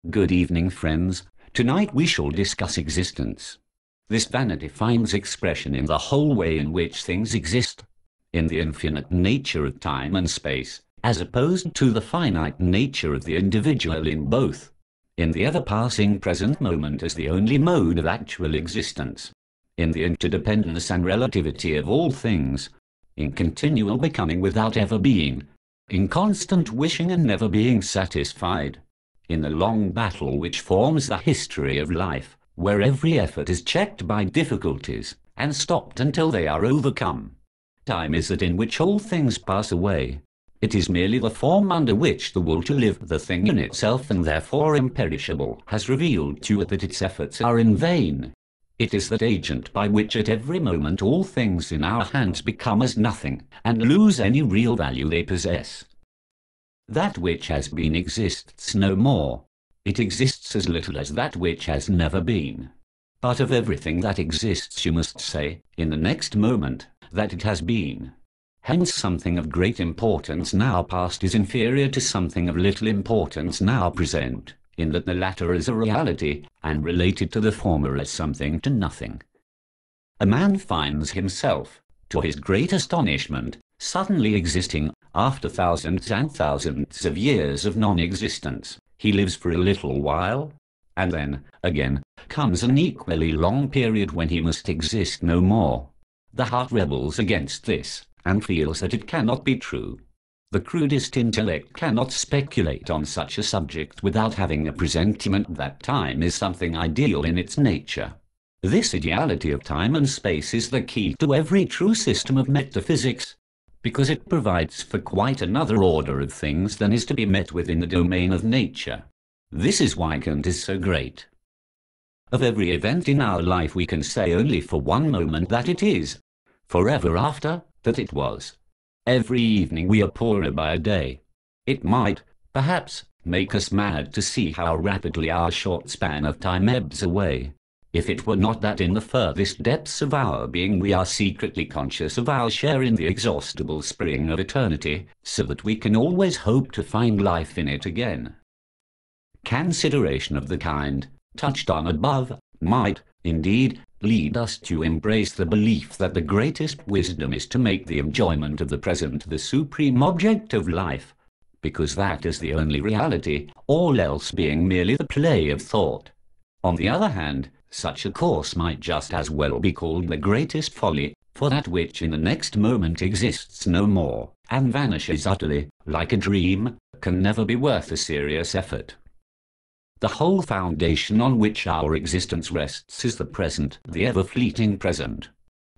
Good evening, friends. Tonight we shall discuss existence. This vanity finds expression in the whole way in which things exist, in the infinite nature of time and space, as opposed to the finite nature of the individual in both, in the ever-passing present moment as the only mode of actual existence, in the interdependence and relativity of all things, in continual becoming without ever being, in constant wishing and never being satisfied, in the long battle which forms the history of life, where every effort is checked by difficulties and stopped until they are overcome. Time is that in which all things pass away. It is merely the form under which the will to live, the thing in itself and therefore imperishable, has revealed to it that its efforts are in vain. It is that agent by which at every moment all things in our hands become as nothing, and lose any real value they possess. That which has been exists no more. It exists as little as that which has never been. But of everything that exists you must say, in the next moment, that it has been. Hence something of great importance now past is inferior to something of little importance now present, in that the latter is a reality, and related to the former as something to nothing. A man finds himself, to his great astonishment, suddenly existing, after thousands and thousands of years of non-existence. He lives for a little while, and then, again, comes an equally long period when he must exist no more. The heart rebels against this, and feels that it cannot be true. The crudest intellect cannot speculate on such a subject without having a presentiment that time is something ideal in its nature. This ideality of time and space is the key to every true system of metaphysics, because it provides for quite another order of things than is to be met with in the domain of nature. This is why Kant is so great. Of every event in our life we can say only for one moment that it is, forever after, that it was. Every evening we are poorer by a day. It might, perhaps, make us mad to see how rapidly our short span of time ebbs away, if it were not that in the furthest depths of our being we are secretly conscious of our share in the inexhaustible spring of eternity, so that we can always hope to find life in it again. Consideration of the kind, touched on above, might, indeed, lead us to embrace the belief that the greatest wisdom is to make the enjoyment of the present the supreme object of life, because that is the only reality, all else being merely the play of thought. On the other hand, such a course might just as well be called the greatest folly, for that which in the next moment exists no more, and vanishes utterly, like a dream, can never be worth a serious effort. The whole foundation on which our existence rests is the present, the ever-fleeting present.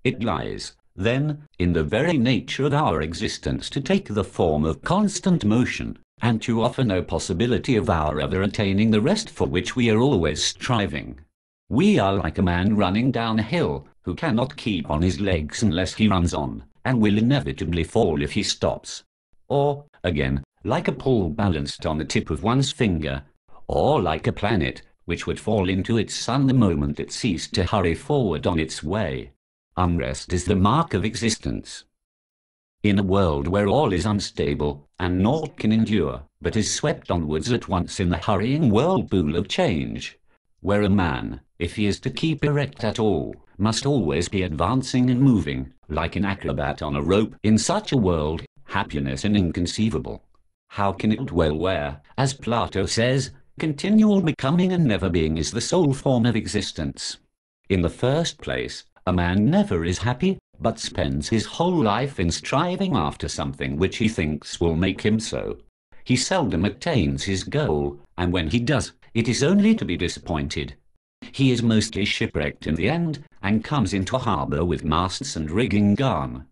It lies, then, in the very nature of our existence to take the form of constant motion, and to offer no possibility of our ever attaining the rest for which we are always striving. We are like a man running down a hill, who cannot keep on his legs unless he runs on, and will inevitably fall if he stops. Or, again, like a pole balanced on the tip of one's finger, or like a planet, which would fall into its sun the moment it ceased to hurry forward on its way. Unrest is the mark of existence. In a world where all is unstable, and naught can endure, but is swept onwards at once in the hurrying whirlpool of change, where a man, if he is to keep erect at all, must always be advancing and moving, like an acrobat on a rope, in such a world, happiness is inconceivable. How can it dwell where, as Plato says, continual becoming and never being is the sole form of existence? In the first place, a man never is happy, but spends his whole life in striving after something which he thinks will make him so. He seldom attains his goal, and when he does, it is only to be disappointed. He is mostly shipwrecked in the end, and comes into harbour with masts and rigging gone.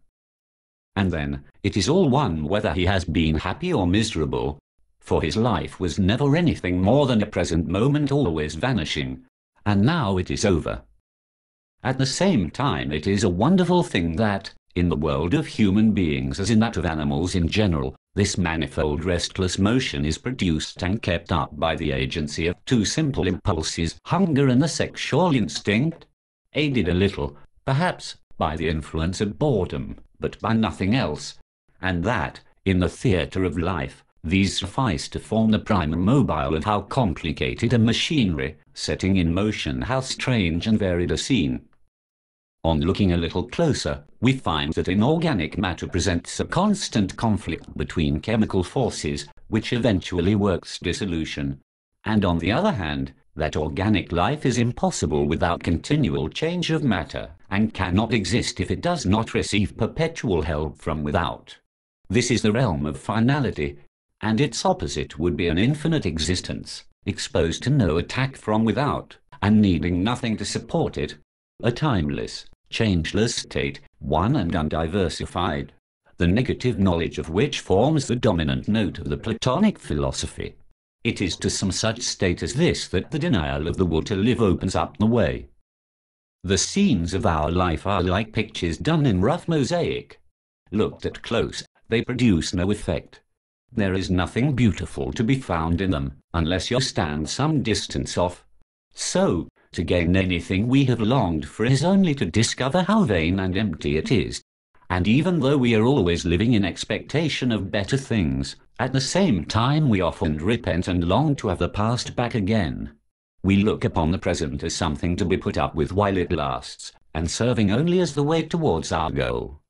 And then, it is all one whether he has been happy or miserable, for his life was never anything more than a present moment always vanishing, and now it is over. At the same time it is a wonderful thing that, in the world of human beings as in that of animals in general, this manifold restless motion is produced and kept up by the agency of two simple impulses, hunger and the sexual instinct, aided a little, perhaps, by the influence of boredom, but by nothing else, and that, in the theatre of life, These suffice to form the prime mobile of how complicated a machinery, setting in motion how strange and varied a scene. On looking a little closer, we find that inorganic matter presents a constant conflict between chemical forces, which eventually works dissolution, and on the other hand, that organic life is impossible without continual change of matter, and cannot exist if it does not receive perpetual help from without. This is the realm of finality, and its opposite would be an infinite existence, exposed to no attack from without, and needing nothing to support it, a timeless, changeless state, one and undiversified, the negative knowledge of which forms the dominant note of the Platonic philosophy. It is to some such state as this that the denial of the will to live opens up the way. The scenes of our life are like pictures done in rough mosaic. Looked at close, they produce no effect. There is nothing beautiful to be found in them, unless you stand some distance off. So, to gain anything we have longed for is only to discover how vain and empty it is. And even though we are always living in expectation of better things, at the same time we often repent and long to have the past back again. We look upon the present as something to be put up with while it lasts, and serving only as the way towards our goal.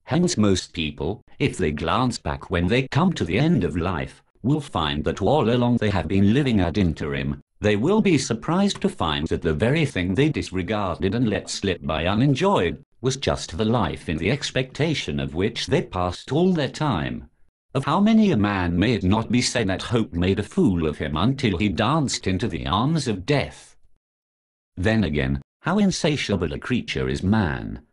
Hence most people, if they glance back when they come to the end of life, will find that all along they have been living ad interim. They will be surprised to find that the very thing they disregarded and let slip by unenjoyed was just the life in the expectation of which they passed all their time. Of how many a man may it not be said that hope made a fool of him until he danced into the arms of death? Then again, how insatiable a creature is man!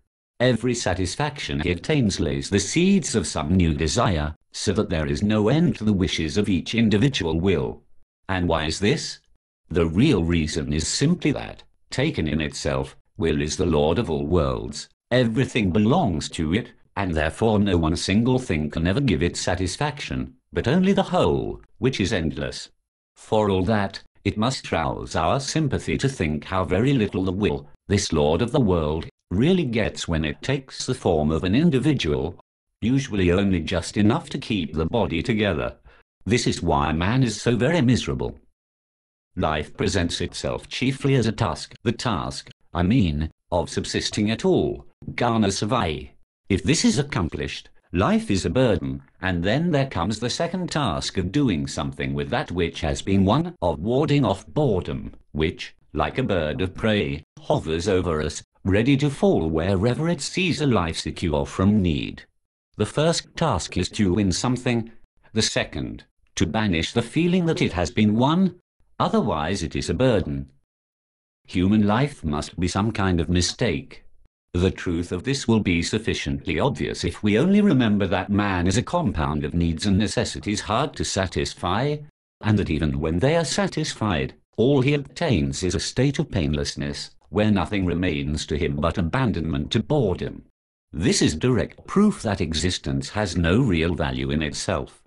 Every satisfaction he attains lays the seeds of some new desire, so that there is no end to the wishes of each individual will. And why is this? The real reason is simply that, taken in itself, will is the lord of all worlds. Everything belongs to it, and therefore no one single thing can ever give it satisfaction, but only the whole, which is endless. For all that, it must rouse our sympathy to think how very little the will, this lord of the world, really gets when it takes the form of an individual, usually only just enough to keep the body together. This is why man is so very miserable. Life presents itself chiefly as a task, the task, I mean, of subsisting at all, garner survive. If this is accomplished, life is a burden, and then there comes the second task of doing something with that which has been won, of warding off boredom, which, like a bird of prey, hovers over us, ready to fall wherever it sees a life secure from need. The first task is to win something, the second, to banish the feeling that it has been won, otherwise it is a burden. Human life must be some kind of mistake. The truth of this will be sufficiently obvious if we only remember that man is a compound of needs and necessities hard to satisfy, and that even when they are satisfied, all he obtains is a state of painlessness, where nothing remains to him but abandonment to boredom. This is direct proof that existence has no real value in itself.